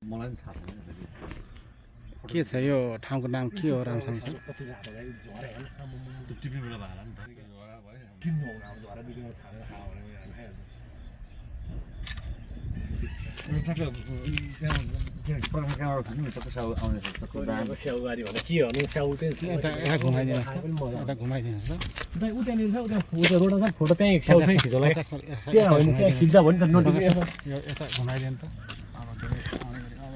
मलाई पनि थाहा छैन के छ यो ठाउँको नाम के हो राम्रोसँग त्यो टिपीबाट भाला नि त किन्नु हो अब झरा बिजुमा छानेर खायो भने हामी खाइहाल्छ स्याउबारी भने के हो स्याउ यता घुमाइदिनुहोस् त यता घुमाइदिनुहोस् त उतानिर छ उता रोड छ फोटो त्यहीँ स्याउ खिच्छ होला त्यहाँ हो भने त्यहाँ खिच्दा भयो नि त नोटिफिकेसन यो यता घुमाइदिनु त अब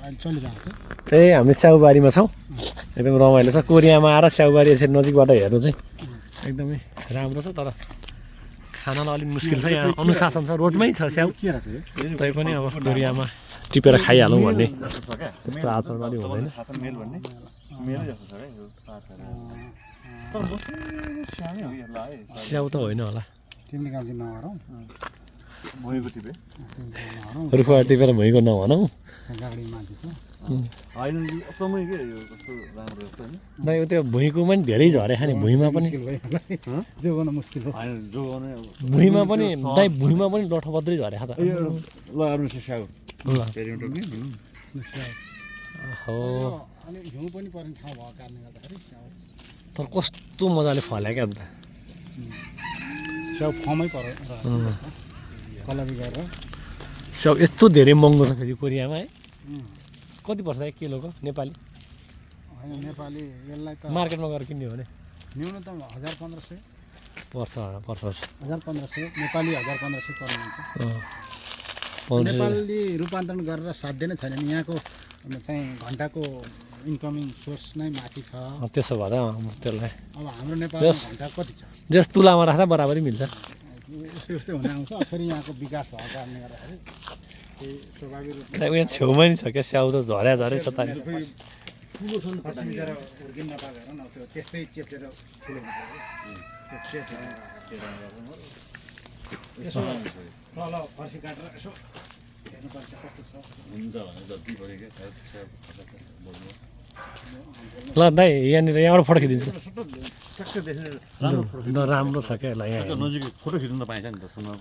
अहिले चलिरहेको छ त्यही हामी स्याउबारीमा छौँ एकदम रमाइलो छ कोरियामा आएर स्याउबारी यसरी नजिकबाट हेर्नु चाहिँ एकदमै राम्रो छ तर खानलाई अलिक मुस्किल छ यहाँ अनुशासन छ रोडमै छ स्याउ के रहेछ यो तैपनि अब कोरियामा टिपेर खाइहालौँ भन्ने त्यस्तो आचरण अलिक हुँदैन मेल भन्ने मेलै जस्तो छ क्या यो पातहरू तर बस्नु सानै हो यसलाई है स्याउ त होइन होला तिमीले काम चाहिँ नगरौ भएको टिपे रुखबाट टिपेर भुइँको नभनौँ गाडी माथि छ होइन अचम्मै के यो कस्तो राम्रो रहेछ होइन दाइ त्यो भुइँकोमा पनि धेरै झरे खाने भुइँमा पनि मुस्किल भयो होला जोगाउन मुस्किल हो होइन जोगाउने भुइँमा पनि दाइ भुइँमा पनि लठबद्रै झरे खा त यो ल आउनु छ स्याउ ल पेरिमेटर नि भनौँ हो अनि हिउँ पनि पर्ने ठाउँ भएको कारणले गर्दाखेरि स्याउ तर कस्तो मजाले फल्यो क्या अन्त स्याउ फर्मै पर्यो कलबी गरेर स्याउ यस्तो धेरै महँगो छ फेरि कोरियामा है कति पर्छ एक किलोको नेपाली होइन नेपाली यसलाई त मार्केटमा गएर किन्ने हो भने न्यूनतम 1500 पर्छ पर्छ 1500 नेपाली 1500 पर्ने हुन्छ पाउँछ नेपाली रूपान्तरण गरेर साध्य नै छैन नि यहाँको चाहिँ घन्टाको इन्कमिङ सोर्स नै माथि छ त्यसो भएर त्यसलाई अब हाम्रो नेपालमा घन्टा कति छ जस तुलामा राख्दा बराबरी मिल्छ उस्तै उस्तै हुन आउँछ फेरि यहाँको विकास भएको कारणले गर्दाखेरि त्यही स्वाभाविक रूपमा उयो छेउमा नि छ क्या स्याउ त झर्या झरे छ त ठुलो छ नि त फर्सिएर हुर्किन नपाएको हेर न त्यो त्यस्तै चेप्टेर ठुलो हुन्छ त्यो यसो तल फर्सी काटेर यसो हेर्नुपर्छ कस्तो छ हुन्छ भने जति भयो क्या बोल्नु ल दाइ यहाँनिर यहाँबाट फोटो खिचिदिन्छु टक्कै देख्ने राम्रो राम्रो छ क्या ल यहाँ नजिक फोटो खिच्नु त पाइन्छ नि त सुनमा